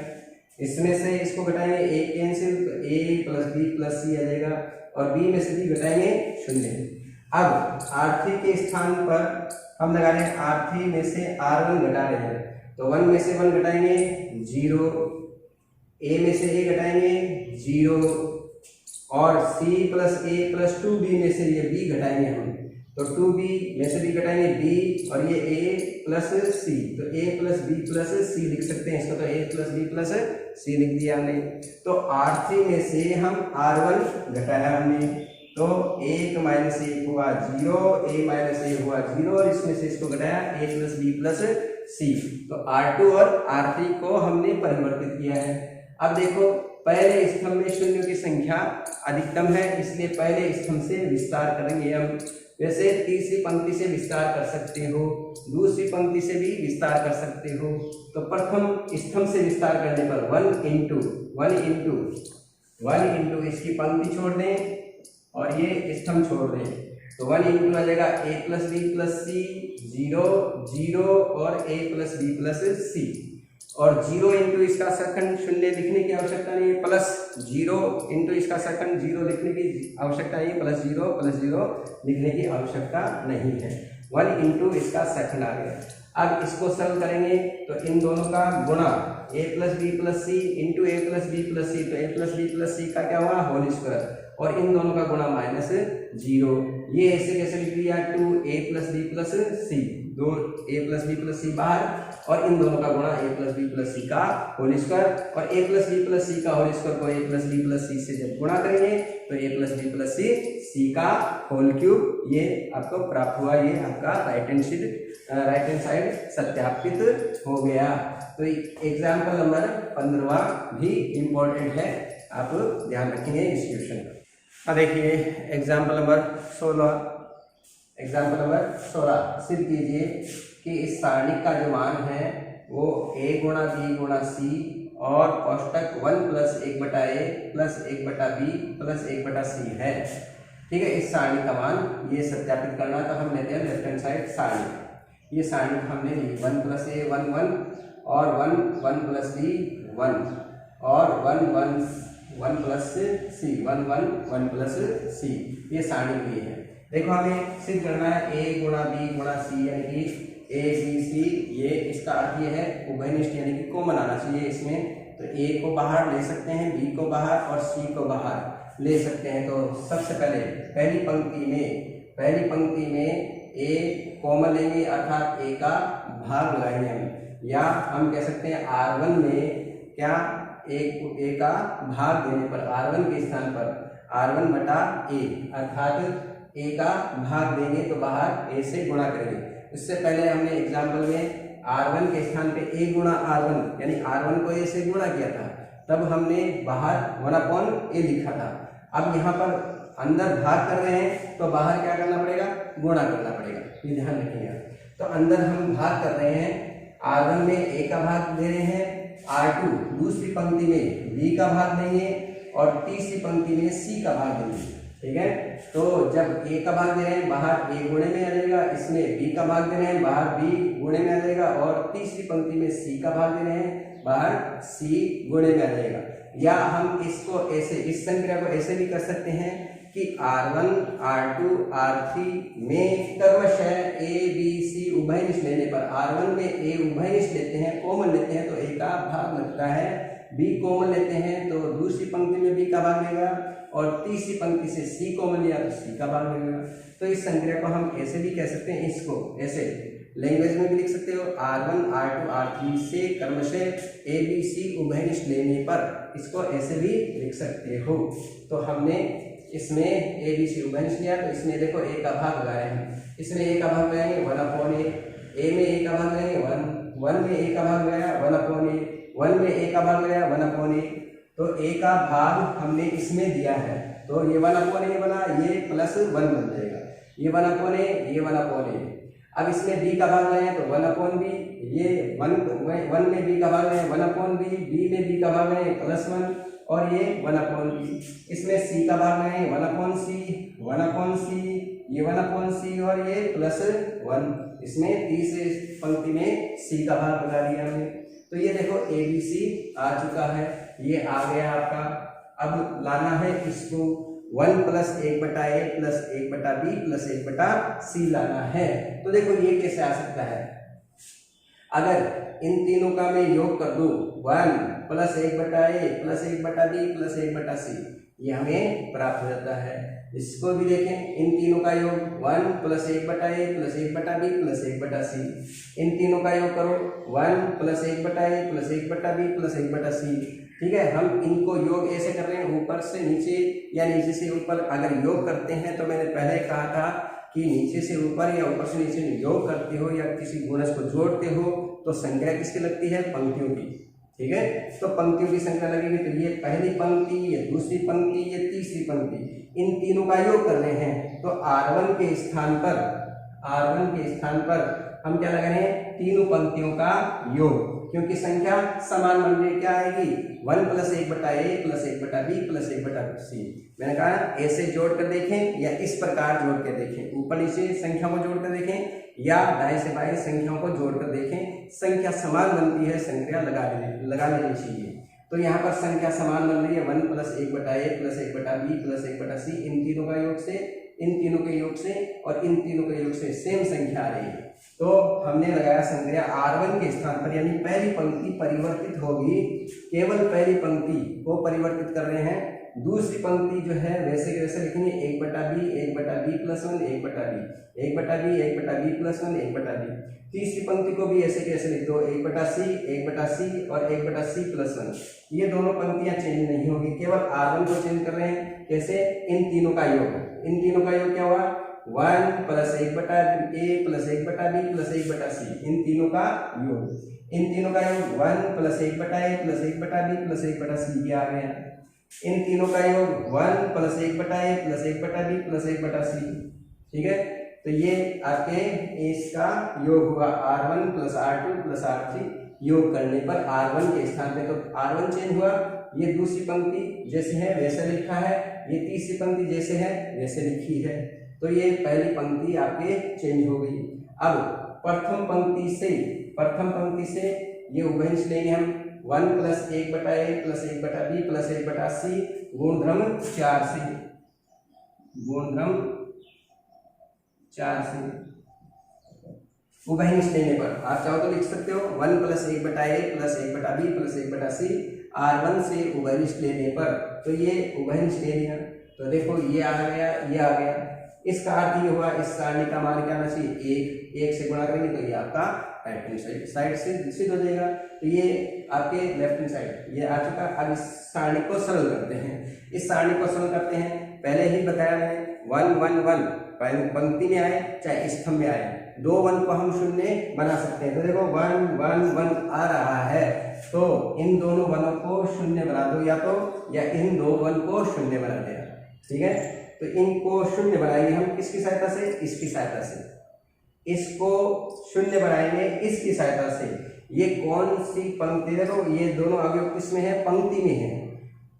Speaker 1: इसमें से इसको घटाएंगे a कैंसिल, तो a प्लस बी प्लस सी आ जाएगा, और b में से b घटाएंगे 0। अब R3 के स्थान पर हम लगा रहे हैं R3 में से R1 घटा रहे हैं, तो 1 में से 1 घटाएंगे 0, a में से a घटाएंगे 0, और c plus a plus 2b में से ये b घटाएंगे हम, तो 2b में से b घटाएंगे b, और ये a प्लस c, तो a plus b plus c लिख सकते हैं इसको, तो a plus b plus c लिख दिया हमने। तो R3 में से हम R1 घटाया हमने, तो 1 माइनस 1 हुआ 0, a माइनस a हुआ 0, और इसमें से इसको घटाया a plus b plus c, तो R2 और R3 को हमने परिवर्तित किया है। अब देखो पहले स्तंभ में शून्यों की संख्या अधिकतम है, इसलिए पहले स्तंभ से विस्तार करेंगे हम। वैसे तीसरी पंक्ति से विस्तार कर सकते हो, दूसरी पंक्ति से भी विस्तार कर सकते हो। तो प्रथम स्तंभ से विस्तार करने पर 1 इंटू इसकी पंक्ति छोड़ दें और ये स्तंभ छोड़ दें, तो 1 इंटू आ जाएगा a प्लस बी प्लस सी 0 0 और a प्लस बी प्लस सी, और 0 इंटू इसका सेकंड शून्य लिखने की आवश्यकता नहीं है, प्लस 0 इंटू इसका सेकंड 0 लिखने की आवश्यकता नहीं है, प्लस 0 लिखने की आवश्यकता नहीं है। 1 इंटू इसका सेकंड आ गया। अब इसको सरल करेंगे तो इन दोनों का गुणा a plus b plus c into a plus b plus c, तो a plus b plus c का क्या हुआ होल स्क्वायर, और इन दोनों का गुणा माइनस 0। ये ऐसे कैसे लिख दिया 2a प्लस बी प्लस सी, दो a प्लस बी प्लस सी बाहर, और इन दोनों का गुणा a plus b plus c का होल स्क्वायर, और a plus b plus c का होल स्क्वायर को a प्लस बी प्लस सी से जब गुणा करेंगे तो a plus b plus c का होल क्यूब, ये आपको प्राप्त हुआ। ये आपका राइट हैंड साइड सत्यापित हो गया। तो एग्जाम्पल नंबर 15 भी इम्पोर्टेंट है, आप ध्यान रखेंगे इस क्वेश्चन का। देखिए एग्जाम्पल नंबर 16 सिद्ध कीजिए कि इस सारणी का जो मान है वो a गुणा b गुणा c और औष्टक 1 plus 1/a plus 1/b plus 1/c है। ठीक है, इस सारणी का मान ये सत्यापित करना, तो हम लेते हैं लेफ्ट हैंड साइड सारणी। ये सारणी हमने ली 1 प्लस a 1 1 और 1 प्लस b 1 और 1 प्लस c 1 प्लस c, ये सारणी ली है। देखो हमें सिद्ध करना है a गुणा b गुणा c, यानी कि a b c, ये इसका अर्थ ये है उभयनिष्ठ, यानी कि कॉमन आना चाहिए इसमें। तो a को बाहर ले सकते हैं, b को बाहर और c को बाहर ले सकते हैं। तो सबसे पहले पहली पंक्ति में a कॉमन लेंगे, अर्थात a का भाग लगाएंगे हम, या हम कह सकते हैं R1 में क्या a का भाग देने पर R1 के स्थान पर R1 बटा a, अर्थात a का भाग देंगे तो बाहर a से गुणा करेंगे। इससे पहले हमने एग्जाम्पल में R1 के स्थान पे a गुणा R1 यानी R1 को a से गुणा किया था, तब हमने बाहर 1/a लिखा था। अब यहाँ पर अंदर भाग कर रहे हैं तो बाहर क्या करना पड़ेगा, गुणा करना पड़ेगा, ये ध्यान रखिएगा। तो अंदर हम भाग कर रहे हैं, R1 में a का भाग दे रहे हैं, R2 दूसरी पंक्ति में b का भाग देंगे और तीसरी पंक्ति में c का भाग देंगे। ठीक है, तो जब a का भाग दे रहे हैं बाहर a गुणे में आ जाएगा, इसमें b का भाग दे रहे हैं बाहर b गुणे में आ जाएगा, और तीसरी पंक्ति में c का भाग दे रहे हैं बाहर c गुणे में आ जाएगा। या हम इसको ऐसे, इस संक्रिया को ऐसे भी कर सकते हैं कि R1 R2 R3 में क्रमशः a b c उभयनिष्ठ लेने पर R1 में a उभयनिष्ठ लेते हैं, कॉमन लेते हैं तो a का भाग लगता है, b कॉमन लेते हैं तो दूसरी पंक्ति में b का भाग लेगा, और तीसरी पंक्ति से c कॉमन लिया तो c का भाग लगेगा। तो इस संक्रिया को हम ऐसे भी कह सकते हैं, इसको ऐसे लैंग्वेज में भी लिख सकते हो, R1 R2 R3 से क्रमशः a b c उभयनिष्ठ लेने पर इसको ऐसे भी लिख सकते हो। तो हमने इसमें a b c उभयनिष्ठ लिया, तो इसमें देखो a का भाग लगाए हैं, इसमें a का भाग लगाएंगे 1/a, a में a का भाग लगाएंगे 1 में a का भाग लगाया 1/a, 1 में a का भाग लगाया 1/a, तो a का भाग हमने इसमें दिया है, तो ये 1/a बना, ये प्लस 1 बन जाएगा, ये 1/a ये 1/a। अब इसमें b का भाग लगाए तो 1/b, ये 1 में b का भाग लगाए 1/b, b में b का भाग लगाए +1, और ये 1/b। इसमें c का भाग लगाएंगे 1/c, ये 1/c और ये +1। इसमें तीसरे पंक्ति में c का भाग लगा दिया हमने। तो ये देखो ABC आ चुका है, ये आ गया आपका। अब लाना है इसको 1 + 1/a + 1/b + 1/c लाना है। तो देखो ये कैसे आ सकता है, अगर इन तीनों का मैं योग कर दूं 1 + 1/a + 1/b + 1/c, ये हमें प्राप्त हो जाता है। इसको भी देखें, इन तीनों का योग 1 + 1/a + 1/b + 1/c। इन तीनों का योग करो 1 + 1/a + 1/b + 1/c। ठीक है, हम इनको योग ऐसे कर रहे हैं ऊपर से नीचे या नीचे से ऊपर। अगर योग करते हैं तो मैंने पहले कहा था कि नीचे से ऊपर या ऊपर से नीचे योग करते हो या किसी गुणज को जोड़ते हो तो संख्या किसकी लगती है, पंक्तियों की। ठीक है, तो पंक्तियों की संख्या लगेगी। तो ये पहली पंक्ति, ये दूसरी पंक्ति, ये तीसरी पंक्ति, इन तीनों का योग कर रहे हैं। तो R1 के स्थान पर हम क्या लगा रहे हैं, तीनों पंक्तियों का योग, क्योंकि संख्या समान बन रही, क्या आएगी 1 + 1/a + 1/b + 1/c। मैंने कहा ऐसे जोड़ कर देखें या इस प्रकार जोड़ कर देखें, ऊपर नीचे संख्याओं को जोड़ कर देखें या दाएं से बाएं संख्याओं को जोड़ कर देखें। संख्या समान बनती है, संख्या लगा लेनी चाहिए। तो यहाँ पर संख्या समान बन रही है 1 + 1/a + 1/b + 1/c। इन तीनों का योग से, इन तीनों के योग से और इन तीनों के योग से सेम संख्या आ रही है। तो हमने लगाया संख्या R1 के स्थान पर, यानी पहली पंक्ति परिवर्तित होगी, केवल पहली पंक्ति को परिवर्तित कर रहे हैं। दूसरी पंक्ति जो है वैसे के वैसे लिखेंगे 1/b 1/b + 1 1/b 1/b 1/b + 1 1/b। तीसरी पंक्ति को भी ऐसे कैसे लिख दो 1/c और 1/c + 1। ये दोनों पंक्तियां चेंज नहीं होगी, केवल R1 को चेंज कर रहे हैं। कैसे, इन तीनों का योग, इन तीनों का योग क्या हुआ 1 + 1/a + 1/b + 1/c। इन तीनों का योग, इन तीनों का योग 1 + 1/a + 1/b + 1/c, ये आ गया। इन तीनों का योग 1 + 1/a + 1/b + 1/c। ठीक है, तो ये आपके इसका योग हुआ R1 + R2 + R3। योग करने पर R1 के स्थान पे तो R1 चेंज हुआ, ये दूसरी पंक्ति जैसे है वैसे लिखा है, ये तीसरी पंक्ति जैसे है वैसे लिखी है। तो ये पहली पंक्ति आपके चेंज हो गई। अब प्रथम पंक्ति से ये उभयनिष्ठ लेंगे हम 1 + 1/a + 1/b + 1/c गुणधर्म 4 से, गुणधर्म 4 से उभयनिष्ठ लेने पर आप चाहो तो लिख सकते हो 1 + 1/a + 1/b + 1/c R1 से उभयनिष्ठ लेने पर। तो ये उभयनिष्ठ ले लिया, तो देखो ये आ गया, ये आ गया। इसका अर्थ ये हुआ, इस सारणी का मान क्या आना चाहिए 1 से गुणा करेंगे तो ये आपका राइट हैंड साइड से सिद्ध हो जाएगा। तो ये आपके लेफ्ट हैंड साइड ये आ चुका। अब इस सारणी को सरल करते हैं, इस सारणी को सरल करते हैं। पहले ही बताया मैंने 1 1 1 पंक्ति में आए चाहे स्तंभ में आए, 2 1 को हम शून्य बना सकते हैं। तो देखो 1 1 1 आ रहा है, तो इन दोनों 1 को शून्य बना दो, या इन 2 1 को शून्य बना देना। ठीक है, तो इनको शून्य बनाएंगे हम किसकी सहायता से, इसकी सहायता से। इसको शून्य बनाएंगे इसकी सहायता से। ये कौन सी पंक्ति, देखो ये दोनों अवयव किस में है, पंक्ति में है।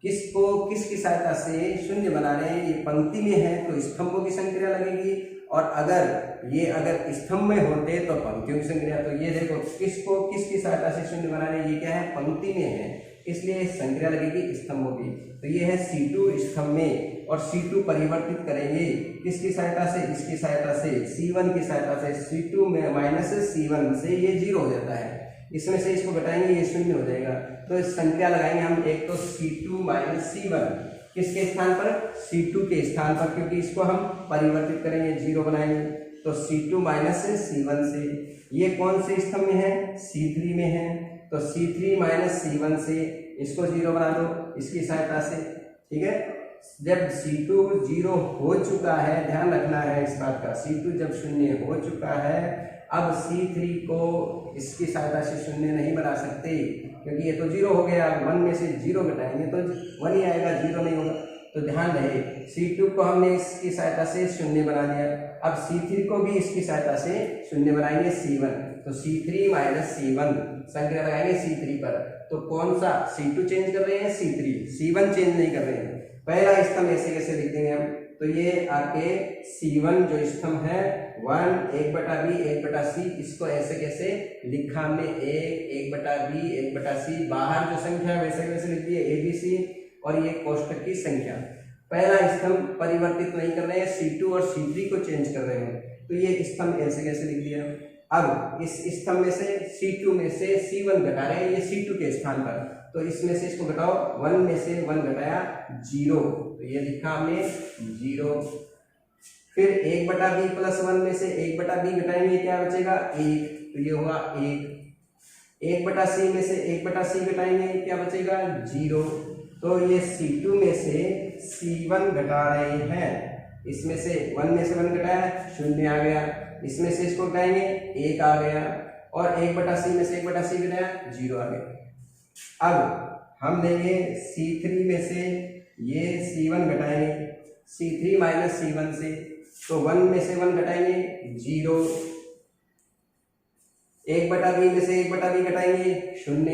Speaker 1: किसको किसकी सहायता से शून्य बना रहे हैं, ये पंक्ति में है तो स्तंभों की संक्रिया लगेगी, और अगर स्तंभ में होते तो पंक्तियों की संक्रिया। तो ये देखो किसको किसकी सहायता से शून्य बना रहे हैं, ये क्या है, पंक्ति में है, इसलिए संक्रिया लगेगी स्तंभों की। तो ये है C2 स्तंभ में, और C2 परिवर्तित करेंगे किसकी सहायता से, इसकी सहायता से, C1 की सहायता से। C2 में -C1 से ये 0 हो जाता है, इसमें से इसको घटाएंगे ये शून्य हो जाएगा। तो इस संख्या लगाएंगे हम, एक तो C2 - C1 किसके स्थान पर, C2 के स्थान पर, क्योंकि इसको हम परिवर्तित करेंगे 0 बनाएंगे। तो C2 - C1 से, ये कौन से स्तंभ में है, C3 में है, तो C3 - C1 से इसको 0 बना दो इसकी सहायता से। ठीक है, जब C2 0 हो चुका है, ध्यान रखना है इस बात का, C2 जब शून्य हो चुका है, अब C3 को इसकी सहायता से शून्य नहीं बना सकते, क्योंकि ये तो 0 हो गया। 1 में से 0 घटाएंगे तो 1 ही आएगा, 0 नहीं होगा। तो ध्यान रहे, C2 को हमने इसकी सहायता से शून्य बना दिया, अब C3 को भी इसकी सहायता से शून्य बनाएंगे C1। तो C3 - C1 संक्रिया लगाएंगे C3 पर, तो कौन सा C2 चेंज कर रहे हैं, C3, C1 चेंज नहीं कर रहे हैं। पहला स्तंभ ऐसे कैसे लिख देंगे हम, तो ये आपके C1 जो स्तंभ है 1 1/b 1/c, इसको ऐसे कैसे लिखा हमने 1 1/b 1/c, बाहर जो संख्या वैसे वैसे लिख दिए ABC, और ये कोष्ठक की संख्या। पहला स्तंभ परिवर्तित नहीं कर रहे हैं, C2 और C3 को चेंज कर रहे हैं, तो ये स्तंभ ऐसे कैसे लिख दिया। अब इस स्तंभ में से C2 में से C1 घटा रहे हैं, ये C2 के स्थान पर, तो इसमें से इसको घटाओ, 1 में से 1 घटाया 0, तो ये लिखा हमने 0। फिर 1/b + 1 में से 1/b घटाएंगे, क्या बचेगा 1, तो ये हुआ 1। 1/c में से 1/c घटाएंगे, क्या बचेगा 0, तो ये C2 में से C1 घटा रहे हैं, इसमें से 1 में से 1 घटाया 0 आ गया, इसमें से इसको घटाएंगे 1 आ गया, और 1/c में से 1/c घटाया 0 आ गया। अब हम लेंगे C3 में से ये C1 घटाएंगे, C3 - C1 से, तो 1 में से 1 घटाएंगे 0, 1/b में से 1/b घटाएंगे 0,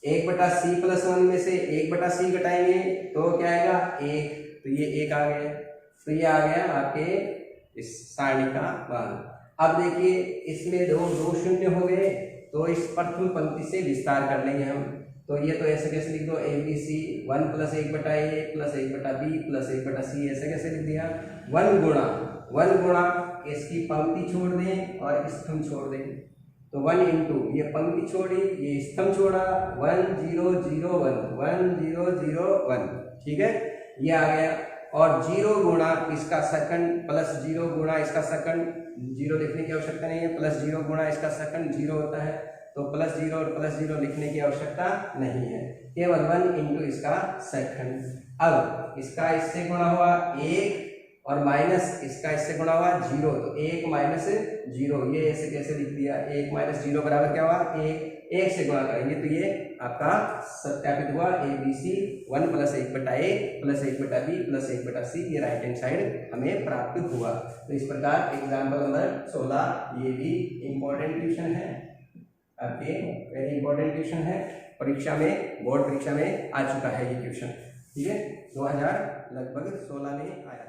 Speaker 1: 1/c + 1 में से 1/c घटाएंगे तो क्या आएगा 1, तो ये 1 आ गया, तो ये आ गया आपके इस सारणी का मान। अब देखिए इसमें दो शून्य हो गए, तो इस प्रथम पंक्ति से विस्तार कर लेंगे हम, तो ये तो ऐसे कैसे लिख दो ABC 1 + 1/a + 1/b + 1/c, ऐसे कैसे लिख दिया। 1 गुणा इसकी पंक्ति छोड़ दें और स्तंभ छोड़ दें, तो 1 × ये पंक्ति छोड़ी, ये स्तंभ छोड़ा, 1 0 0 1 1 0 0 1, ठीक है, ये आ गया। और 0 गुणा इसका सेकंड प्लस 0 गुणा इसका सेकंड, 0 लिखने की आवश्यकता नहीं है, प्लस 0 गुणा इसका सेकंड 0 होता है, तो +0 और +0 लिखने की आवश्यकता नहीं है, केवल 1 × इसका सेकंड। अब इसका इससे गुणा हुआ 1 और माइनस इसका इससे गुणा हुआ 0, तो 1 - 0, ये ऐसे कैसे लिख दिया, 1 - 0 बराबर क्या हुआ 1 से गुणा करेंगे तो ये आपका सत्यापित हुआ ABC 1 + 1/a + 1/b + 1/c, ये राइट हैंड साइड हमें प्राप्त हुआ। तो इस प्रकार एग्जाम्पल नंबर 16 ये भी इम्पोर्टेंट क्वेश्चन है, आपके वेरी इंपॉर्टेंट क्वेश्चन है, परीक्षा में बोर्ड परीक्षा में आ चुका है ये क्वेश्चन, ठीक है, 2016 में आया।